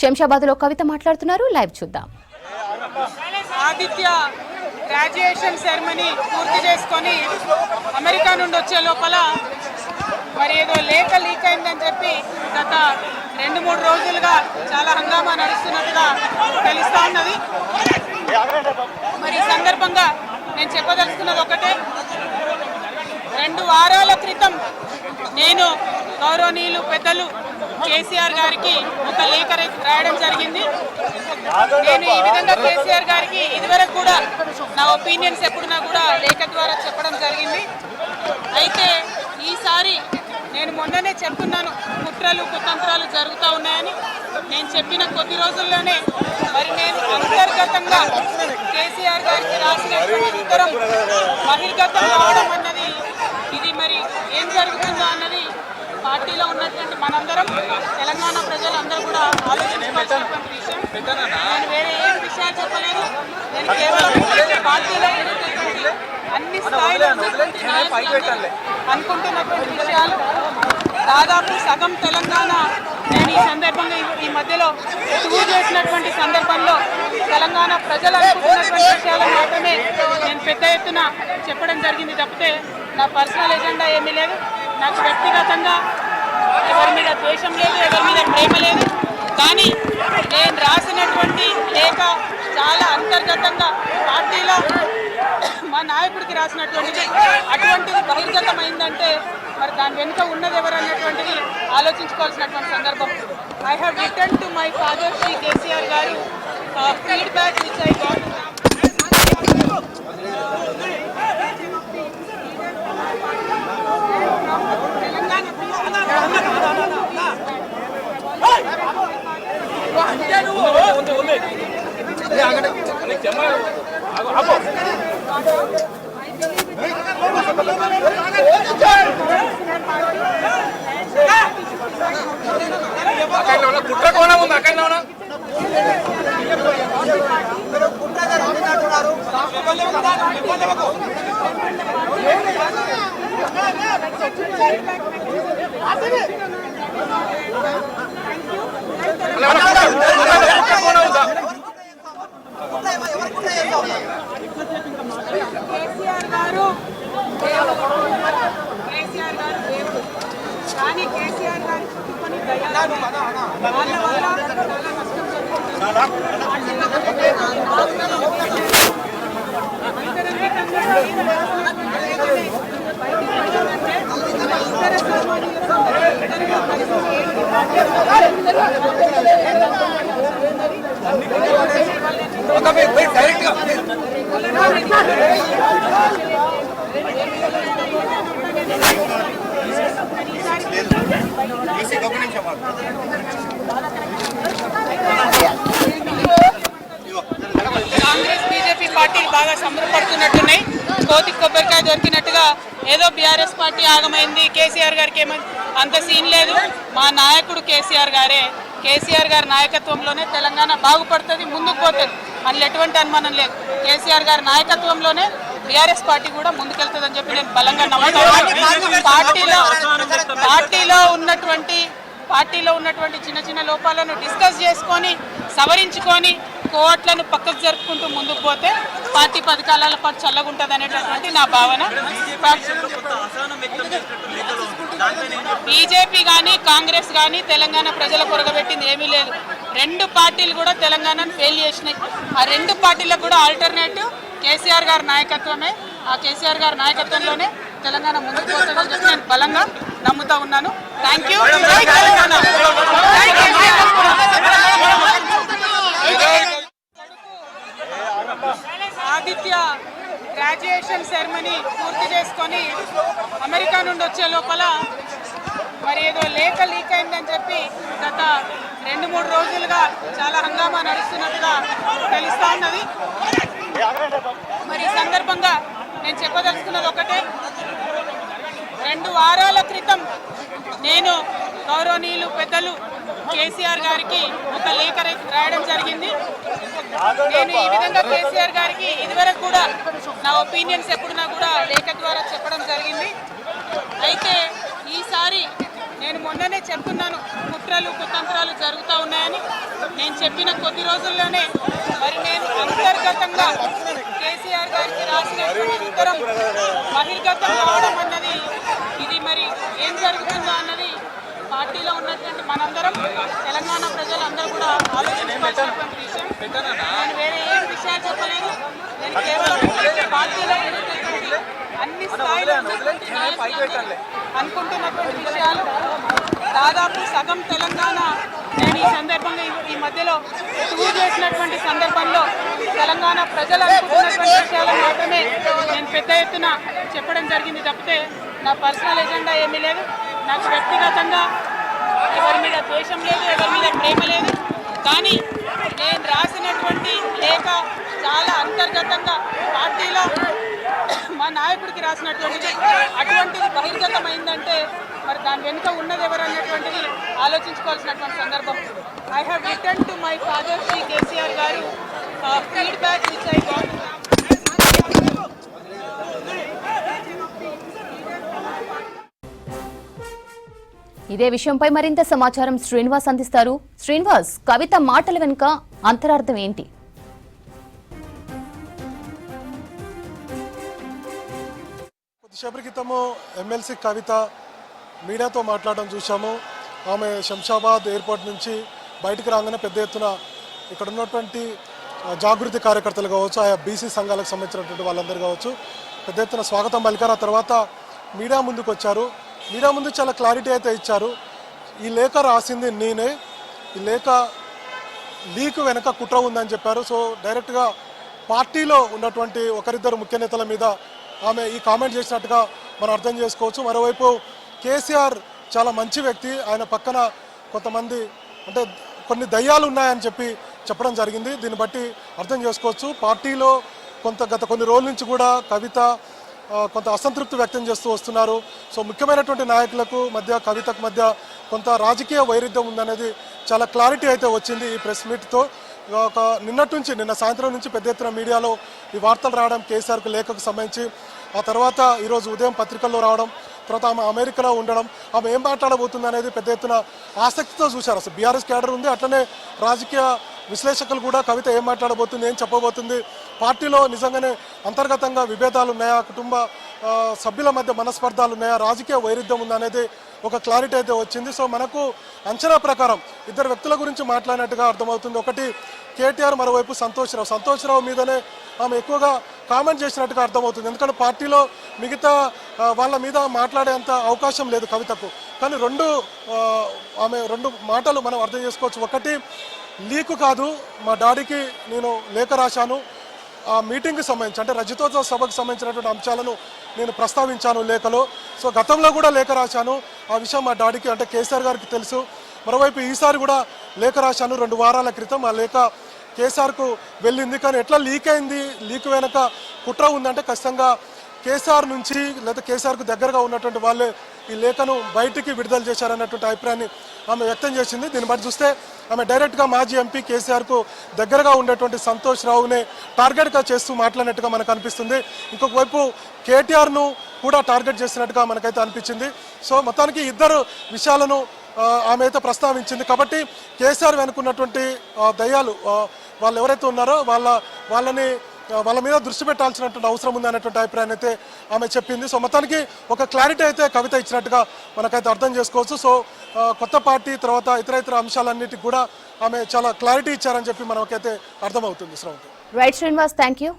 శంషాబాద్లో కవిత మాట్లాడుతున్నారు. లైవ్ చూద్దాం. Aditya graduation ceremony పూర్తి చేసుకొని అమెరికా నుండి వచ్చే లోపల మరి ఏదో లేఖ లీక్ అయిందని చెప్పి గత 2-3 రోజులుగా చాలా హంగామా నడుస్తున్నట్టుగా తెలుస్తా ఉన్నది. మరి ఈ సందర్భంగా నేను చెప్పదలుచుకున్నది ఒకటే, 2 వారాల క్రితం నేను గౌరవనీయులు పెద్దలు కేసీఆర్ గారికి ఒక లేఖ రాయడం జరిగింది. నేను ఈ విధంగా కేసీఆర్ గారికి ఇదివరకు కూడా నా ఒపీనియన్స్ ఎప్పుడున్నా కూడా లేఖ ద్వారా చెప్పడం జరిగింది. అయితే ఈసారి నేను మొన్ననే చెప్తున్నాను, కుట్రలు కుతంత్రాలు జరుగుతూ ఉన్నాయని. నేను చెప్పిన కొద్ది రోజుల్లోనే మరి నేను అంతర్గతంగా కేసీఆర్ గారికి రాసినటువంటి ఉత్తరం బహిర్గతం కావడం అన్నది, ఇది మరి ఏం జరుగుతుందో అన్నది పార్టీలో ఉన్నటువంటి మనందరం, తెలంగాణ ప్రజలందరూ కూడా ఆలోచించుకోవాల్సినటువంటి విషయం. నేను వేరే ఏం విషయాలు చెప్పలేదు. నేను కేవలం పార్టీలో ఉన్నటువంటి అన్ని స్థాయిలో అనుకుంటున్నటువంటి విషయాలు. దాదాపు సగం తెలంగాణ నేను ఈ సందర్భంగా ఈ మధ్యలో టూర్ చేసినటువంటి సందర్భంలో తెలంగాణ ప్రజలు అనుకుంటున్నటువంటి విషయాలు మాత్రమే నేను పెద్ద ఎత్తున చెప్పడం జరిగింది తప్పితే నా పర్సనల్ ఎజెండా ఏమీ లేదు. నాకు వ్యక్తిగతంగా ఎవరి మీద ద్వేషం లేదు, ఎవరి మీద ప్రేమ లేదు. కానీ నేను రాసినటువంటి లేఖ చాలా అంతర్గతంగా పార్టీలో మా నాయకుడికి రాసినటువంటిది. అటువంటిది బహిర్గతమైందంటే మరి దాని వెనుక ఉన్నది ఎవరన్నటువంటిది ఆలోచించుకోవాల్సినటువంటి సందర్భం. I have return to my father Shri KCR garu feedback which I got. KCR garu దేవుడు, కానీ కేసీఆర్ గారి చుట్టుకొని దయాలు వాళ్ళ వల్ల చాలా నష్టం కాంగ్రెస్ బీజేపీ పార్టీలు బాగా సంబరపడుతున్నట్టున్నాయి. కోతి కొబ్బరికాయ దొరికినట్టుగా ఏదో బీఆర్ఎస్ పార్టీ ఆగమైంది, కేసీఆర్ గారికి ఏమైంది, అంత సీన్ లేదు. మా నాయకుడు కేసీఆర్ గారే. కేసీఆర్ గారి నాయకత్వంలోనే తెలంగాణ బాగుపడుతుంది, ముందుకు పోతుంది. అందులో ఎటువంటి అనుమానం లేదు. కేసీఆర్ గారి నాయకత్వంలోనే బీఆర్ఎస్ పార్టీ కూడా ముందుకెళ్తుందని చెప్పి నేను బలంగా నమ్ముతాను. పార్టీలో ఉన్నటువంటి చిన్న చిన్న లోపాలను డిస్కస్ చేసుకొని సవరించుకొని కోట్లను పక్కకు జరుపుకుంటూ ముందుకు పోతే పార్టీ 10 కాలాల పాటు చల్లగుంటుంది అనేటటువంటి నా భావన. బీజేపీ కానీ కాంగ్రెస్ కానీ తెలంగాణ ప్రజల కొరగబెట్టింది ఏమీ లేదు. 2 పార్టీలు కూడా తెలంగాణను ఫెయిల్ చేసినాయి. ఆ 2 పార్టీలకు కూడా ఆల్టర్నేటివ్ కేసీఆర్ గారి నాయకత్వమే. ఆ కేసీఆర్ గారి నాయకత్వంలోనే తెలంగాణ ముందుకు పోతుందని చెప్పి నేను బలంగా నమ్ముతా ఉన్నాను. Thank you. Aditya graduation ceremony పూర్తి చేసుకొని అమెరికా నుండి వచ్చే లోపల మరి ఏదో లేఖ లీక్ అయిందని చెప్పి గత 2-3 రోజులుగా చాలా హంగామా నడుస్తున్నట్టుగా తెలుస్తా ఉన్నది. మరి ఈ సందర్భంగా నేను చెప్పదలుచుకున్నది ఒకటే, 2 వారాల క్రితం నేను గౌరవనీయులు పెద్దలు కేసీఆర్ గారికి ఒక లేఖ రాయడం జరిగింది. నేను ఈ విధంగా కేసీఆర్ గారికి ఇదివరకు కూడా నా ఒపీనియన్స్ ఎప్పుడున్నా కూడా లేఖ ద్వారా చెప్పడం జరిగింది. అయితే ఈసారి నేను మొన్ననే చెప్తున్నాను, కుట్రలు కుతంత్రాలు జరుగుతూ ఉన్నాయని. నేను చెప్పిన కొద్ది రోజుల్లోనే మరి నేను అంతర్గతంగా కేసీఆర్ గారికి రాసినటువంటి ఉత్తరం బహిర్గతం కావడం అన్నది ఇది మరి ఏం జరుగుతుందో అన్నది పార్టీలో ఉన్నటువంటి మనందరం తెలంగాణ ప్రజలందరూ కూడా ఆలోచించుకోవాల్సినటువంటి విషయం. నేను వేరే ఏం విషయాలు చెప్పలేదు. నేను కేవలం పార్టీలో ఉన్నటువంటి అన్ని స్థాయిలో ఉన్నటువంటి నాయకులు అనుకుంటున్నటువంటి విషయాలు. దాదాపు సగం తెలంగాణ నేను ఈ సందర్భంగా ఈ మధ్యలో టూర్ చేసినటువంటి సందర్భంలో తెలంగాణ ప్రజలు అనుకుంటున్నటువంటి విషయాలను మాత్రమే నేను పెద్ద ఎత్తున చెప్పడం జరిగింది తప్పితే నా పర్సనల్ ఎజెండా ఏమీ లేదు. నాకు వ్యక్తిగతంగా ఎవరి మీద ద్వేషం లేదు, ఎవరి మీద ప్రేమ లేదు. కానీ నేను రాసినటువంటి లేఖ చాలా అంతర్గతంగా పార్టీలో మా నాయకుడికి రాసినటువంటిది అటువంటిది బహిర్గతమైందంటే మరి దాని వెనుక ఉన్నది ఎవరు అన్నటువంటిది ఆలోచించుకోవాల్సినటువంటి సందర్భం. I have return to my father Shri KCR garu feedback which I got. ఇదే విషయంపై మరింత సమాచారం శ్రీనివాస్ అందిస్తారు. శ్రీనివాస్, కవిత మాటల వెనుక అంతరార్థం ఏంటి? కొద్దిసేపటి క్రితము ఎమ్మెల్సీ కవిత మీడియాతో మాట్లాడడం చూసాము. ఆమె శంషాబాద్ ఎయిర్పోర్ట్ నుంచి బయటకు రాగానే పెద్ద ఎత్తున ఇక్కడ ఉన్నటువంటి జాగృతి కార్యకర్తలు కావచ్చు, ఆయా బీసీ సంఘాలకు సంబంధించినటువంటి వాళ్ళందరూ కావచ్చు పెద్ద ఎత్తున స్వాగతం పలికారు. ఆ తర్వాత మీడియా ముందుకు వచ్చారు. మీడియా ముందు చాలా క్లారిటీ అయితే ఇచ్చారు. ఈ లేఖ రాసింది నేనే, ఈ లేఖ లీక్ వెనక కుట్ర ఉందని చెప్పారు. సో డైరెక్ట్గా పార్టీలో ఉన్నటువంటి ఒకరిద్దరు ముఖ్య నేతల మీద ఆమె ఈ కామెంట్ చేసినట్టుగా మనం అర్థం చేసుకోవచ్చు. మరోవైపు కేసీఆర్ చాలా మంచి వ్యక్తి, ఆయన పక్కన కొంతమంది అంటే కొన్ని దయ్యాలు ఉన్నాయని చెప్పడం జరిగింది. దీన్ని బట్టి అర్థం చేసుకోవచ్చు పార్టీలో గత కొన్ని రోజుల నుంచి కూడా కవిత కొంత అసంతృప్తి వ్యక్తం చేస్తూ వస్తున్నారు. సో ముఖ్యమైనటువంటి నాయకులకు మధ్య కవితకు మధ్య కొంత రాజకీయ వైరుధ్యం ఉందనేది చాలా క్లారిటీ అయితే వచ్చింది ఈ ప్రెస్ మీట్తో. నిన్న సాయంత్రం నుంచి పెద్ద ఎత్తున మీడియాలో ఈ వార్తలు రావడం, కేసీఆర్కు లేఖకు సంబంధించి, ఆ తర్వాత ఈరోజు ఉదయం పత్రికల్లో రావడం, తర్వాత ఆమె అమెరికాలో ఉండడం, ఆమె ఏం మాట్లాడబోతుంది అనేది పెద్ద ఎత్తున ఆసక్తితో చూశారు. అసలు బీఆర్ఎస్ క్యాడర్ ఉంది, అట్లనే రాజకీయ విశ్లేషకులు కూడా కవిత ఏం మాట్లాడబోతుంది, ఏం చెప్పబోతుంది, పార్టీలో నిజంగానే అంతర్గతంగా విభేదాలు ఉన్నాయా, కుటుంబ సభ్యుల మధ్య మనస్పర్ధాలు ఉన్నాయా, రాజకీయ వైరుధ్యం ఉందా అనేది ఒక క్లారిటీ అయితే వచ్చింది. సో మనకు అంచనా ప్రకారం ఇద్దరు వ్యక్తుల గురించి మాట్లాడినట్టుగా అర్థమవుతుంది. ఒకటి కేటీఆర్, మరోవైపు సంతోష్ రావు మీదనే ఆమె ఎక్కువగా కామెంట్ చేసినట్టుగా అర్థమవుతుంది. ఎందుకంటే పార్టీలో మిగతా వాళ్ళ మీద మాట్లాడేంత అవకాశం లేదు కవితకు. కానీ ఆమె రెండు మాటలు మనం అర్థం చేసుకోవచ్చు. ఒకటి, లీకు కాదు, మా డాడీకి నేను లేఖ రాశాను, ఆ మీటింగ్కి సంబంధించి అంటే రజతోత్సవ సభకు సంబంధించినటువంటి అంశాలను నేను ప్రస్తావించాను లేఖలో. సో గతంలో కూడా లేఖ రాశాను, ఆ విషయం మా డాడీకి అంటే కేసీఆర్ గారికి తెలుసు. మరోవైపు ఈసారి కూడా లేఖ రాశాను 2 వారాల క్రితం. ఆ లేఖ కేసీఆర్కు వెళ్ళింది. కానీ ఎట్లా లీక్ అయింది, లీక్ వెనక కుట్ర ఉందంటే ఖచ్చితంగా కేసీఆర్ నుంచి లేదా కేసీఆర్కు దగ్గరగా ఉన్నటువంటి వాళ్ళే ఈ లేఖను బయటికి విడుదల చేశారన్నటువంటి అభిప్రాయాన్ని ఆమె వ్యక్తం చేసింది. దీన్ని బట్టి చూస్తే ఆమె డైరెక్ట్గా మాజీ ఎంపీ కేసీఆర్కు దగ్గరగా ఉండేటువంటి సంతోష్ రావునే టార్గెట్గా చేస్తూ మాట్లాడినట్టుగా మనకు అనిపిస్తుంది. ఇంకొక వైపు కేటీఆర్ను కూడా టార్గెట్ చేసినట్టుగా మనకైతే అనిపించింది. సో మొత్తానికి ఇద్దరు విషయాలను ఆమె అయితే ప్రస్తావించింది. కాబట్టి కేసీఆర్ వెనుకున్నటువంటి దయ్యాలు వాళ్ళు ఎవరైతే ఉన్నారో వాళ్ళ మీద దృష్టి పెట్టాల్సినటువంటి అవసరం ఉంది అనేటువంటి అభిప్రాయాన్ని అయితే ఆమె చెప్పింది. సో మొత్తానికి ఒక క్లారిటీ అయితే కవిత ఇచ్చినట్టుగా మనకైతే అర్థం చేసుకోవచ్చు. సో కొత్త పార్టీ తర్వాత ఇతర అంశాలన్నిటికి కూడా ఆమె చాలా క్లారిటీ ఇచ్చారని చెప్పి మనకైతే అర్థమవుతుంది. Sravanthi. Right Srinivas, thank you.